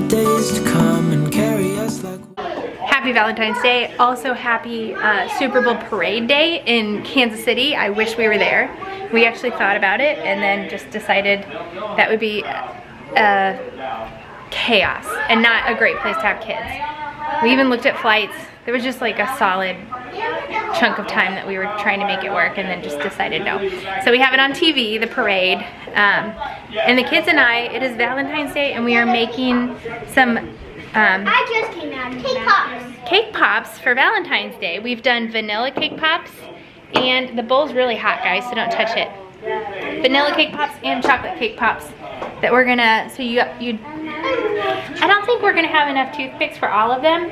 days to come and carry us like... Happy Valentine's Day. Also happy Super Bowl parade day in Kansas City. I wish we were there. We actually thought about it and then just decided that would be chaos and not a great place to have kids. We even looked at flights. There was just like a solid chunk of time that we were trying to make it work and then just decided no. So we have it on TV, the parade. And the kids and I, it is Valentine's Day and we are making some I just came out of cake pops for Valentine's Day. We've done vanilla cake pops and the bowl's really hot, guys, so don't touch it. Vanilla cake pops and chocolate cake pops that we're gonna, so I don't think we're gonna have enough toothpicks for all of them,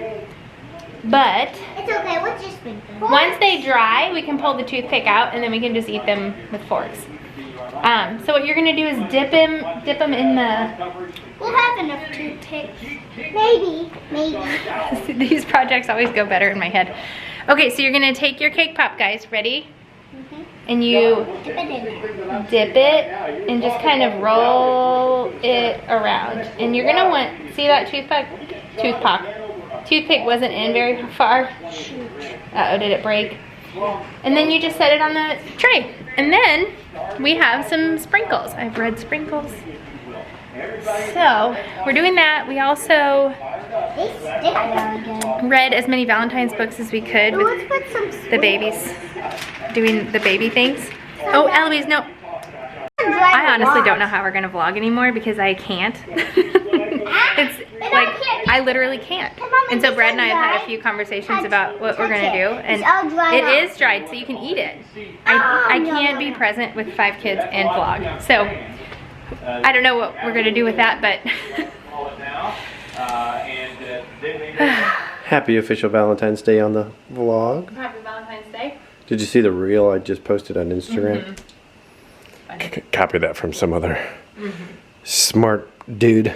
but it's okay, we'll just make them. Once they dry, we can pull the toothpick out and then we can just eat them with forks. So what you're gonna do is dip them in the... We'll have enough toothpicks. Maybe. These projects always go better in my head. Okay, so you're gonna take your cake pop, guys. Ready? And you dip it and just kind of roll it around. And you're gonna want, see that toothpick wasn't in very far. Uh-oh, did it break? And then you just set it on the tray. And then we have some sprinkles. I have red sprinkles. So we're doing that. We also read as many Valentine's books as we could with the babies doing the baby things. Oh, Eloise, no. I honestly don't know how we're gonna vlog anymore because I can't. It's like, I literally can't. And so Brad and I have had a few conversations about what we're gonna do, and it is dried so you can eat it. I can't be present with 5 kids and vlog. So I don't know what we're gonna do with that, but Happy official Valentine's Day on the vlog. Happy Valentine's Day. Did you see the reel I just posted on Instagram? Copy that from some other smart dude.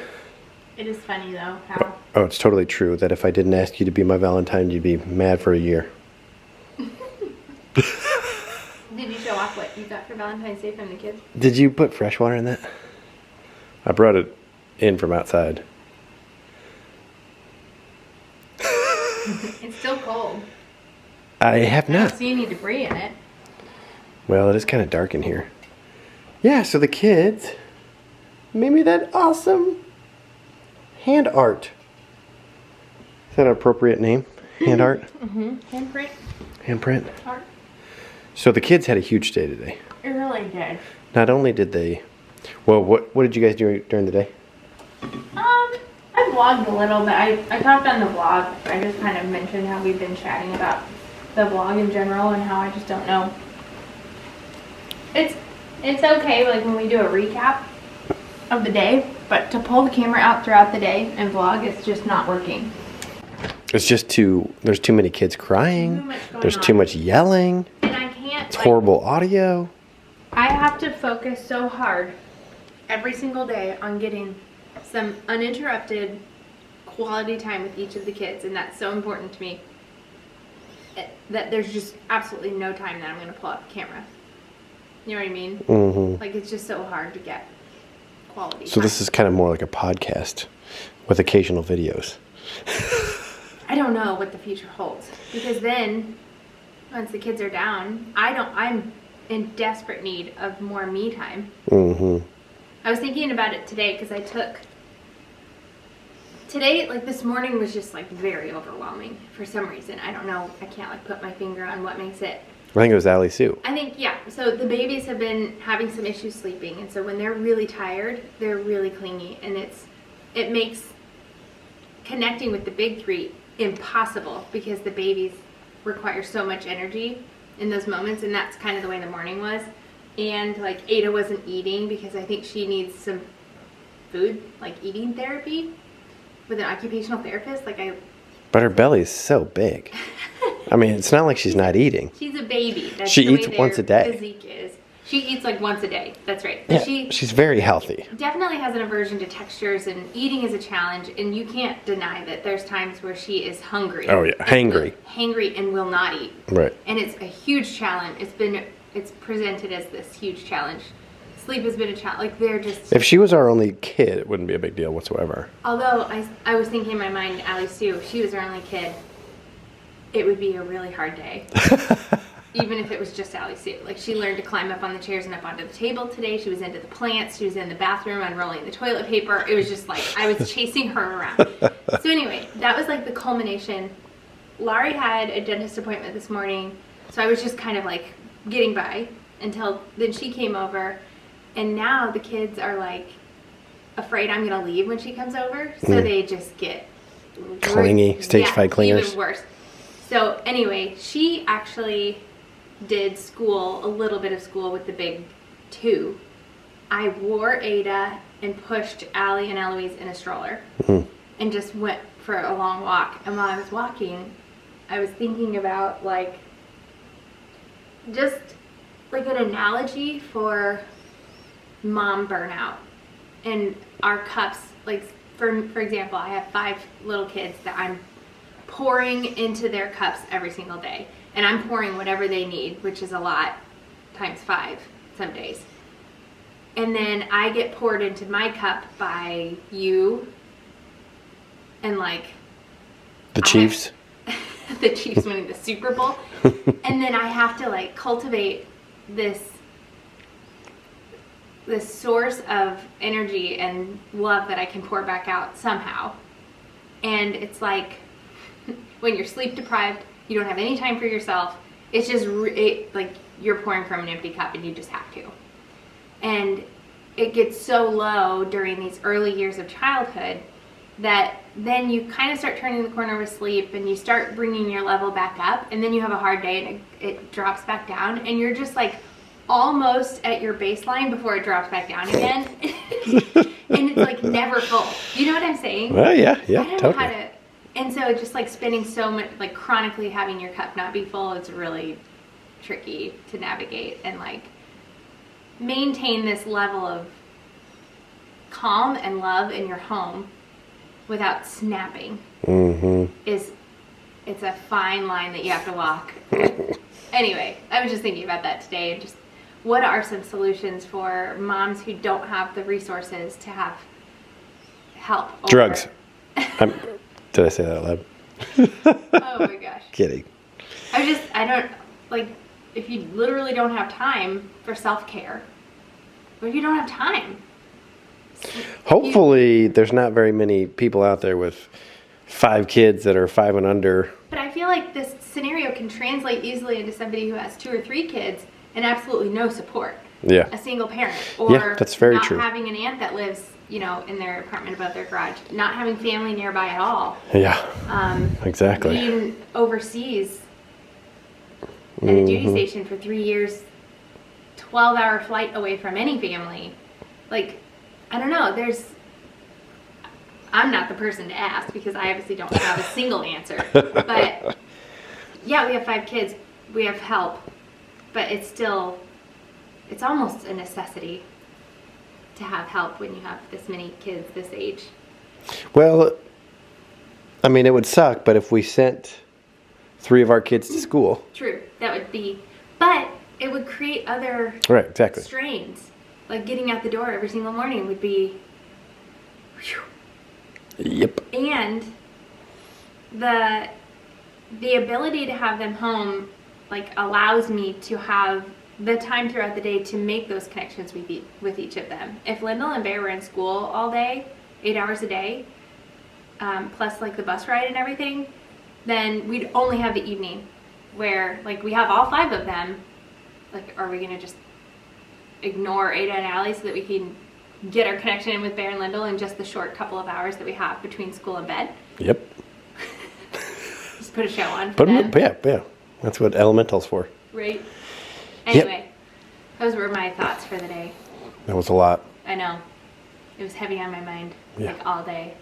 It is funny though, how... Oh, it's totally true that if I didn't ask you to be my Valentine, you'd be mad for a year. Did you show off what you got for Valentine's Day from the kids? Did you put fresh water in that? I brought it in from outside. It's still cold. I have I not. don't see any debris in it. Well, it is kind of dark in here. Yeah, so the kids made me that awesome hand art. Is that an appropriate name? Hand art? Handprint. Handprint? Art. So the kids had a huge day today. It really did. Not only did they... Well, what did you guys do during the day? I vlogged a little bit. I talked on the vlog. I just kind of mentioned how we've been chatting about the vlog in general and how I just don't know. It's okay, like when we do a recap of the day, but to pull the camera out throughout the day and vlog, it's just not working. It's just there's too many kids crying. There's too much yelling. And I can't. It's horrible audio. I have to focus so hard every single day on getting some uninterrupted quality time with each of the kids, and that's so important to me that there's just absolutely no time that I'm going to pull out the camera. You know what I mean? Mm-hmm. Like, it's just so hard to get quality So time. this is kind of more like a podcast with occasional videos. I don't know what the future holds, because then once the kids are down, I'm in desperate need of more me time. Mm-hmm. I was thinking about it today because today, like this morning was just like very overwhelming for some reason. I don't know. I can't like put my finger on what makes it. I think it was Allie Sue. I think, yeah. So the babies have been having some issues sleeping, and so when they're really tired, they're really clingy, and it makes connecting with the big three impossible because the babies require so much energy in those moments, and that's kind of the way the morning was. And like Ada wasn't eating because I think she needs some food, like eating therapy with an occupational therapist. But her belly is so big. I mean, it's not like she's not eating. She's a baby. That's She the eats way once a their day. Physique is. She eats like once a day. That's right. Yeah, But she's very healthy. definitely has an aversion to textures, and eating is a challenge, and you can't deny that there's times where she is hungry. Oh yeah, hangry. Hangry and will not eat. Right. And it's a huge challenge. It's presented as this huge challenge. sleep has been a challenge. Like, they're just... If she was our only kid, it wouldn't be a big deal whatsoever. Although, I was thinking in my mind, Allie Sue, if she was our only kid, it would be a really hard day. Even if it was just Allie Sue. Like, she learned to climb up on the chairs and up onto the table today. She was into the plants. She was in the bathroom unrolling the toilet paper. It was just like, I was chasing her around. So anyway, that was like the culmination. Laurie had a dentist appointment this morning, so I was just kind of like getting by until then she came over. And now the kids are like afraid I'm going to leave when she comes over. So they just get clingy, stage 5 clingers. Even worse. So anyway, she actually did school, a little bit of school with the big 2. I wore Ada and pushed Allie and Eloise in a stroller and just went for a long walk. And while I was walking, I was thinking about like, just like an analogy for mom burnout and our cups. Like for example, I have 5 little kids that I'm pouring into their cups every single day. And I'm pouring whatever they need, which is a lot, times 5 some days. And then I get poured into my cup by you and like... The Chiefs. The Chiefs winning the Super Bowl. And then I have to like cultivate this source of energy and love that I can pour back out somehow. And it's like when you're sleep deprived, you don't have any time for yourself. It's just like you're pouring from an empty cup and you just have to. And it gets so low during these early years of childhood that then you kind of start turning the corner with sleep and you start bringing your level back up, and then you have a hard day and it drops back down and you're just like almost at your baseline before it drops back down again. And it's like never full. You know what I'm saying? Well, yeah, I don't know totally. how to... And so just like spending so much, like chronically having your cup not be full, it's really tricky to navigate and like maintain this level of calm and love in your home without snapping. It's a fine line that you have to walk. Anyway, I was just thinking about that today and just what are some solutions for moms who don't have the resources to have help? Drugs. Did I say that out loud? Oh my gosh. Kidding. I don't, like, if you literally don't have time for self-care, what if you don't have time? Hopefully there's not very many people out there with 5 kids that are 5 and under. But I feel like this scenario can translate easily into somebody who has 2 or 3 kids and absolutely no support. Yeah. A single parent. Or yeah, that's very not true. having an aunt that lives, you know, in their apartment above their garage. Not having family nearby at all. Yeah. Exactly. Being overseas at a duty station for 3 years, 12-hour flight away from any family. Like, I don't know, I'm not the person to ask because I obviously don't have a single answer. But yeah, we have 5 kids, we have help, but it's almost a necessity to have help when you have this many kids this age. Well, I mean, it would suck, but if we sent 3 of our kids to school. True, that would be, but it would create other Right, exactly. strains. Like getting out the door every single morning would be, whew. Yep. And the ability to have them home like allows me to have the time throughout the day to make those connections with each of them. If Lyndle and Bear were in school all day, 8 hours a day, plus like the bus ride and everything, then we'd only have the evening where like we have all 5 of them. Like, are we gonna just ignore Ada and Allie so that we can get our connection in with Berend Lyndle in just the short couple of hours that we have between school and bed? Yep. Just put a show on. Yeah. That's what Elemental's for. Right. Anyway, those were my thoughts for the day. That was a lot. I know. It was heavy on my mind, like all day.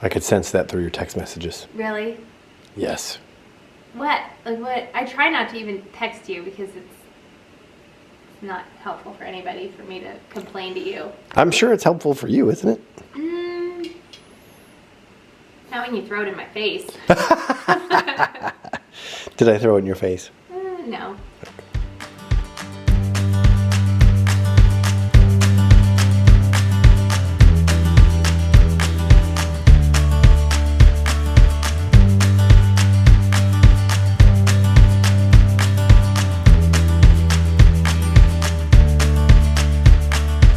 I could sense that through your text messages. Really? Yes. What? Like what? I try not to even text you because it's not helpful for anybody for me to complain to you. I'm sure it's helpful for you, isn't it? Not when you throw it in my face. Did I throw it in your face? No.